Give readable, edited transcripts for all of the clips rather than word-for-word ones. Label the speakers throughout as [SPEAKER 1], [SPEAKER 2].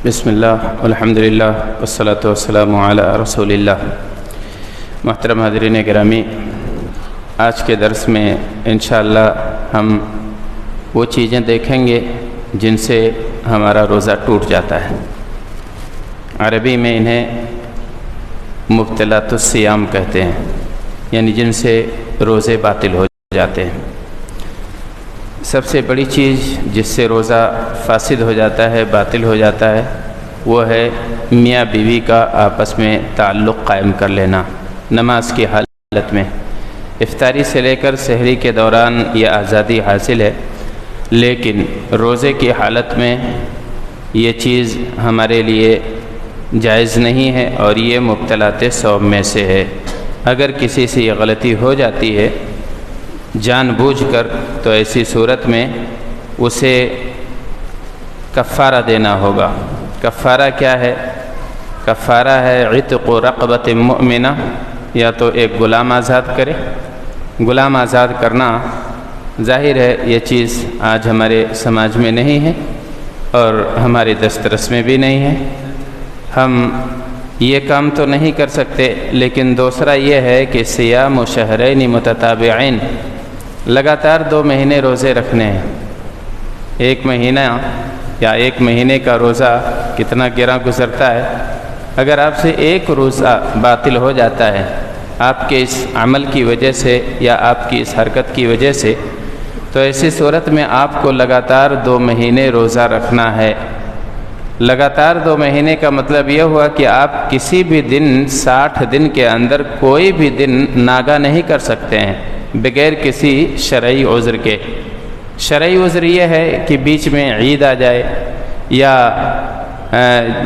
[SPEAKER 1] بسم اللہ الحمدللہ والصلاة والسلام علی رسول اللہ۔ محترم حاضرین گرامی، آج کے درس میں انشاءاللہ ہم وہ چیزیں دیکھیں گے جن سے ہمارا روزہ ٹوٹ جاتا ہے۔ عربی میں انہیں مبطلات الصیام کہتے ہیں، یعنی جن سے روزے باطل ہو جاتے ہیں۔ سب سے بڑی چیز جس سے روزہ فاسد ہو جاتا ہے، باطل ہو جاتا ہے، وہ ہے میاں بیوی کا آپس میں تعلق قائم کر لینا۔ نماز کی حالت میں افطاری سے لے کر سحری کے دوران یہ آزادی حاصل ہے، لیکن روزے کی حالت میں یہ چیز ہمارے لیے جائز نہیں ہے اور یہ مبطلات صوم میں سے ہے۔ اگر کسی سے یہ غلطی ہو جاتی ہے جان بوجھ کر، تو ایسی صورت میں اسے کفارہ دینا ہوگا۔ کفارہ کیا ہے؟ کفارہ ہے عتق رقبۃ مؤمنہ، یا تو ایک غلام آزاد کرے۔ غلام آزاد کرنا ظاہر ہے یہ چیز آج ہمارے سماج میں نہیں ہے اور ہماری دسترس میں بھی نہیں ہے، ہم یہ کام تو نہیں کر سکتے۔ لیکن دوسرا یہ ہے کہ صیام شہرین متتابعین، لگاتار 2 مہینے روزے رکھنے ہیں۔ ایک مہینہ یا 1 مہینے کا روزہ کتنا گراں گزرتا ہے۔ اگر آپ سے ایک روزہ باطل ہو جاتا ہے آپ کے اس عمل کی وجہ سے یا آپ کی اس حرکت کی وجہ سے، تو ایسی صورت میں آپ کو لگاتار 2 مہینے روزہ رکھنا ہے۔ لگاتار 2 مہینے کا مطلب یہ ہوا کہ آپ کسی بھی دن 60 دن کے اندر کوئی بھی دن ناگا نہیں کر سکتے ہیں بغیر کسی شرعی عذر کے۔ شرعی عذر یہ ہے کہ بیچ میں عید آ جائے یا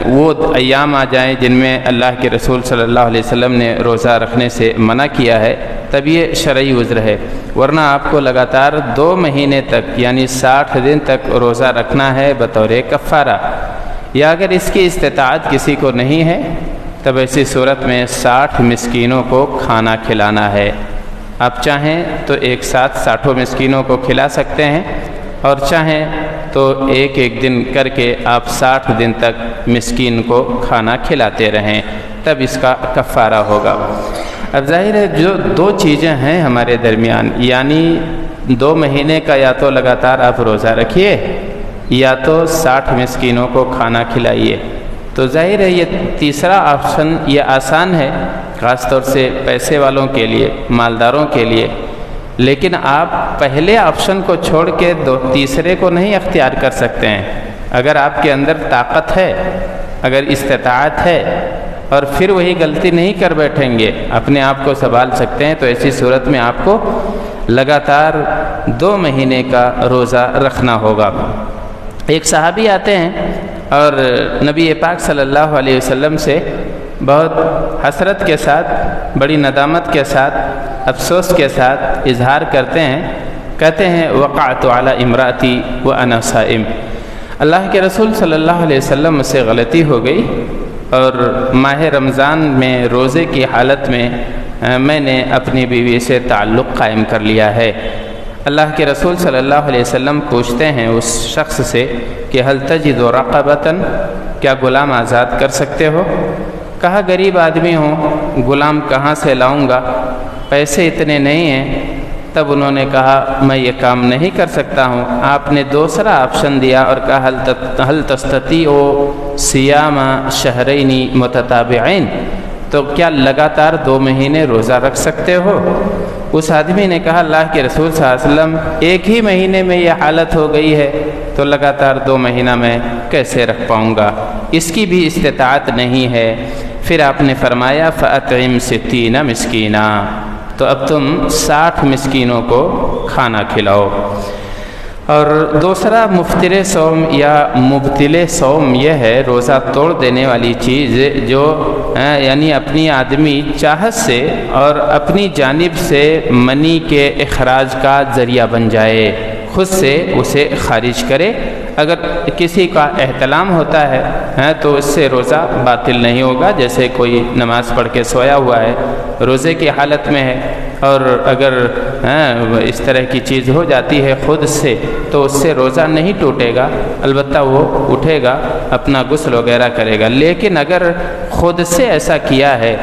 [SPEAKER 1] وہ ایام آ جائیں جن میں اللہ کے رسول صلی اللہ علیہ وسلم نے روزہ رکھنے سے منع کیا ہے، تب یہ شرعی عذر ہے۔ ورنہ آپ کو لگاتار 2 مہینے تک یعنی 60 دن تک روزہ رکھنا ہے بطور کفارہ۔ یا اگر اس کی استطاعت کسی کو نہیں ہے تب ایسی صورت میں 60 مسکینوں کو کھانا کھلانا ہے۔ آپ چاہیں تو ایک ساتھ 60 مسکینوں کو کھلا سکتے ہیں، اور چاہیں تو ایک دن کر کے آپ 60 دن تک مسکین کو کھانا کھلاتے رہیں، تب اس کا کفارہ ہوگا۔ اب ظاہر ہے جو 2 چیزیں ہیں ہمارے درمیان، یعنی 2 مہینے کا یا تو لگاتار آپ روزہ رکھیے یا تو 60 مسکینوں کو کھانا کھلائیے، تو ظاہر ہے یہ تیسرا آپشن یہ آسان ہے، خاص طور سے پیسے والوں کے لیے، مالداروں کے لیے۔ لیکن آپ پہلے آپشن کو چھوڑ کے تیسرے کو نہیں اختیار کر سکتے ہیں۔ اگر آپ کے اندر طاقت ہے، اگر استطاعت ہے، اور پھر وہی غلطی نہیں کر بیٹھیں گے، اپنے آپ کو سنبھال سکتے ہیں، تو ایسی صورت میں آپ کو لگاتار 2 مہینے کا روزہ رکھنا ہوگا۔ ایک صحابی آتے ہیں اور نبی پاک صلی اللہ علیہ وسلم سے بہت حسرت کے ساتھ، بڑی ندامت کے ساتھ، افسوس کے ساتھ اظہار کرتے ہیں، کہتے ہیں وقعت علی امراتی وانا صائم، اللہ کے رسول صلی اللہ علیہ وسلم سے غلطی ہو گئی اور ماہ رمضان میں روزے کی حالت میں میں نے اپنی بیوی سے تعلق قائم کر لیا ہے۔ اللہ کے رسول صلی اللہ علیہ وسلم پوچھتے ہیں اس شخص سے کہ هل تجد رقبۃ، کیا غلام آزاد کر سکتے ہو؟ کہا غریب آدمی ہوں، غلام کہاں سے لاؤں گا، پیسے اتنے نہیں ہیں۔ تب انہوں نے کہا میں یہ کام نہیں کر سکتا ہوں۔ آپ نے دوسرا آپشن دیا اور کہا هل تستطيع صيام شهرين متتابعين، تو کیا لگاتار 2 مہینے روزہ رکھ سکتے ہو؟ اس آدمی نے کہا اللہ کے رسول صلی اللہ علیہ وسلم ایک ہی مہینے میں یہ حالت ہو گئی ہے، تو لگاتار 2 مہینہ میں کیسے رکھ پاؤں گا، اس کی بھی استطاعت نہیں ہے۔ پھر آپ نے فرمایا فَأَطْعِمْ 60 مسکینہ، تو اب تم 60 مسکینوں کو کھانا کھلاؤ۔ اور دوسرا مفطر صوم یا مبطل صوم یہ ہے، روزہ توڑ دینے والی چیز جو یعنی اپنی آدمی چاہت سے اور اپنی جانب سے منی کے اخراج کا ذریعہ بن جائے، خود سے اسے خارج کرے اگر کسی کا احتلام ہوتا ہے تو اس سے روزہ باطل نہیں ہوگا، جیسے کوئی نماز پڑھ کے سویا ہوا ہے، روزے کی حالت میں ہے، اور اگر اس طرح کی چیز ہو جاتی ہے خود سے تو اس سے روزہ نہیں ٹوٹے گا، البتہ وہ اٹھے گا، اپنا غسل وغیرہ کرے گا۔ لیکن اگر خود سے ایسا کیا ہے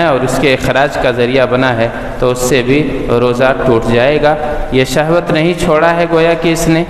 [SPEAKER 1] اور اس کے اخراج کا ذریعہ بنا ہے تو اس سے بھی روزہ ٹوٹ جائے گا۔ یہ شہوت نہیں چھوڑا ہے گویا کہ اس نے،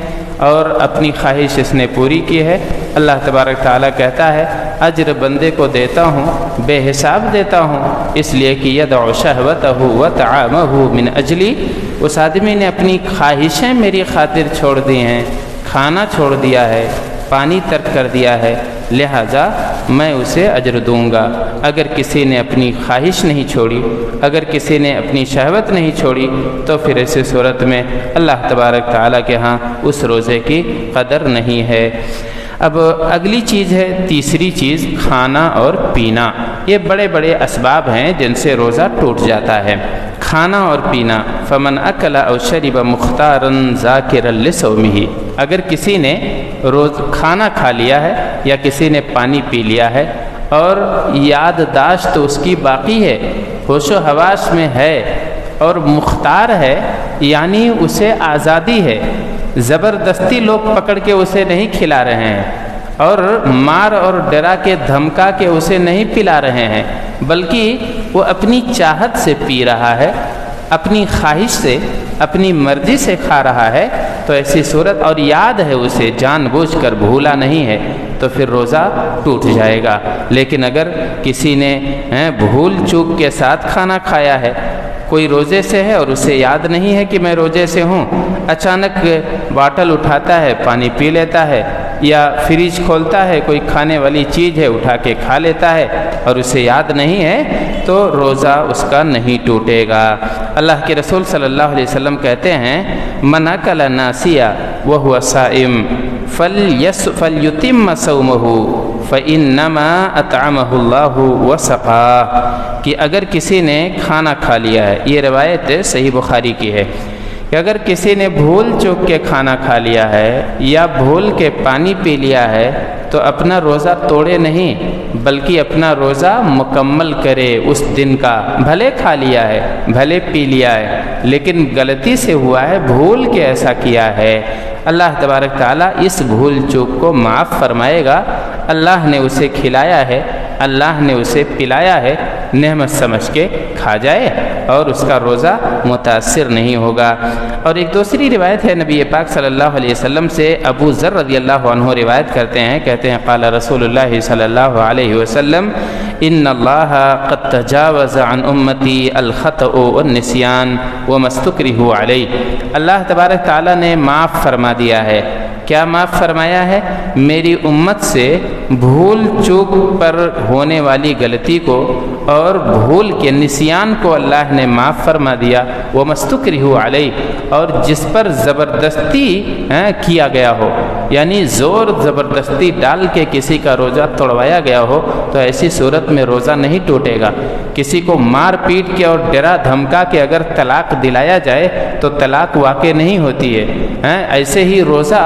[SPEAKER 1] اور اپنی خواہش اس نے پوری کی ہے۔ اللہ تبارک تعالیٰ کہتا ہے اجر بندے کو دیتا ہوں، بے حساب دیتا ہوں، اس لیے کہ یدع شہوتہ وطعامہ من اجلی، اس آدمی نے اپنی خواہشیں میری خاطر چھوڑ دی ہیں، کھانا چھوڑ دیا ہے، پانی ترک کر دیا ہے، لہذا میں اسے اجر دوں گا۔ اگر کسی نے اپنی خواہش نہیں چھوڑی، اگر کسی نے اپنی شہوت نہیں چھوڑی تو پھر ایسی صورت میں اللہ تبارک تعالیٰ کے ہاں اس روزے کی قدر نہیں ہے۔ اب اگلی چیز ہے، تیسری چیز، کھانا اور پینا۔ یہ بڑے بڑے اسباب ہیں جن سے روزہ ٹوٹ جاتا ہے۔ کھانا اور پینا، فمن اکل او شرب مختارا ذاکرا لصومہ، اگر کسی نے کھانا کھا لیا ہے یا کسی نے پانی پی لیا ہے اور یادداشت اس کی باقی ہے، ہوش و حواس میں ہے اور مختار ہے، یعنی اسے آزادی ہے، زبردستی لوگ پکڑ کے اسے نہیں کھلا رہے ہیں اور مار اور ڈرا کے دھمکا کے اسے نہیں پلا رہے ہیں، بلکہ وہ اپنی چاہت سے پی رہا ہے، اپنی خواہش سے، اپنی مرضی سے کھا رہا ہے، تو ایسی صورت، اور یاد ہے اسے، جان بوجھ کر بھولا نہیں ہے، تو پھر روزہ ٹوٹ جائے گا۔ لیکن اگر کسی نے بھول چوک کے ساتھ کھانا کھایا ہے، کوئی روزے سے ہے اور اسے یاد نہیں ہے کہ میں روزے سے ہوں، اچانک باٹل اٹھاتا ہے، پانی پی لیتا ہے، یا فریج کھولتا ہے، کوئی کھانے والی چیز ہے اٹھا کے کھا لیتا ہے اور اسے یاد نہیں ہے، تو روزہ اس کا نہیں ٹوٹے گا۔ اللہ کے رسول صلی اللہ علیہ وسلم کہتے ہیں من اکل ناسیا وهو صائم فلیتم صومہ فانما اطعمہ اللہ وسقاہ، کہ اگر کسی نے کھانا کھا لیا ہے، یہ روایت صحیح بخاری کی ہے، کہ اگر کسی نے بھول چوک کے کھانا کھا لیا ہے یا بھول کے پانی پی لیا ہے تو اپنا روزہ توڑے نہیں، بلکہ اپنا روزہ مکمل کرے اس دن کا، بھلے کھا لیا ہے، بھلے پی لیا ہے، لیکن غلطی سے ہوا ہے، بھول کے ایسا کیا ہے، اللہ تبارک تعالیٰ اس بھول چوک کو معاف فرمائے گا۔ اللہ نے اسے کھلایا ہے، اللہ نے اسے پلایا ہے، نعمت سمجھ کے کھا جائے اور اس کا روزہ متاثر نہیں ہوگا۔ اور ایک دوسری روایت ہے نبی پاک صلی اللہ علیہ وسلم سے، ابو ذر رضی اللہ عنہ روایت کرتے ہیں، کہتے ہیں قال رسول اللہ صلی اللہ علیہ وسلم ان اللہ قد تجاوز عن امتی الخطأ والنسیان وما استکرہوا علیہ، اللہ تبارک تعالیٰ نے معاف فرما دیا ہے۔ کیا معاف فرمایا ہے؟ میری امت سے بھول چوک پر ہونے والی غلطی کو اور بھول کے نسیان کو اللہ نے معاف فرما دیا، وہ مستکرہ علیہ، اور جس پر زبردستی کیا گیا ہو، یعنی زور زبردستی ڈال کے کسی کا روزہ توڑوایا گیا ہو، تو ایسی صورت میں روزہ نہیں ٹوٹے گا۔ کسی کو مار پیٹ کے اور ڈرا دھمکا کے اگر طلاق دلایا جائے تو طلاق واقع نہیں ہوتی ہے، ایسے ہی روزہ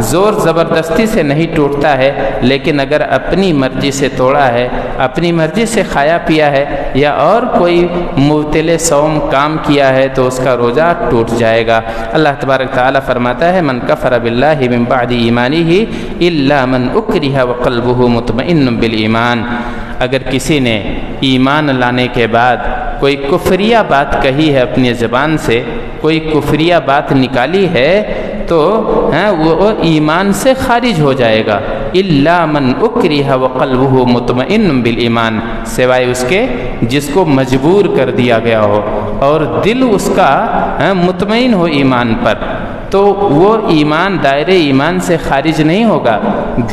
[SPEAKER 1] زور زبردستی سے نہیں ٹوٹتا ہے، لیکن اگر اپنی مرضی سے توڑا ہے، اپنی مرضی سے کھایا پیا ہے یا اور کوئی مبتل صوم کام کیا ہے تو اس کا روزہ ٹوٹ جائے گا۔ اللہ تبارک تعالیٰ فرماتا ہے من کفر باللہ من بعد ایمانہ الا من اکرہ وقلبہ مطمئن بالایمان، اگر کسی نے ایمان لانے کے بعد کوئی کفریہ بات کہی ہے، اپنی زبان سے کوئی کفریہ بات نکالی ہے، تو وہ ایمان سے خارج ہو جائے گا۔ الا من اکرہ وقلبہ مطمئن بالایمان، سوائے اس کے جس کو مجبور کر دیا گیا ہو اور دل اس کا مطمئن ہو ایمان پر، تو وہ ایمان دائرے ایمان سے خارج نہیں ہوگا،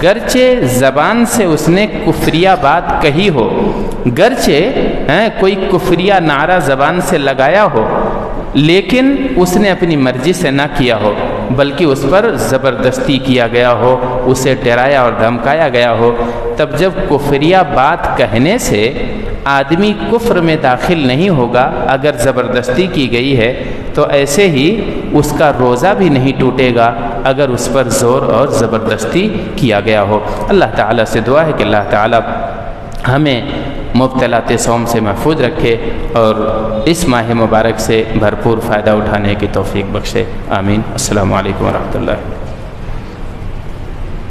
[SPEAKER 1] گرچہ زبان سے اس نے کفریہ بات کہی ہو، گرچہ کوئی کفریہ نعرہ زبان سے لگایا ہو، لیکن اس نے اپنی مرضی سے نہ کیا ہو، بلکہ اس پر زبردستی کیا گیا ہو، اسے ڈرایا اور دھمکایا گیا ہو، تب جب کفریہ بات کہنے سے آدمی کفر میں داخل نہیں ہوگا، اگر زبردستی کی گئی ہے تو ایسے ہی اس کا روزہ بھی نہیں ٹوٹے گا اگر اس پر زور اور زبردستی کیا گیا ہو۔ اللہ تعالیٰ سے دعا ہے کہ اللہ تعالیٰ ہمیں مبتلات صوم سے محفوظ رکھے اور اس ماہ مبارک سے بھرپور فائدہ اٹھانے کی توفیق بخشے، آمین۔ السلام علیکم ورحمۃ اللہ۔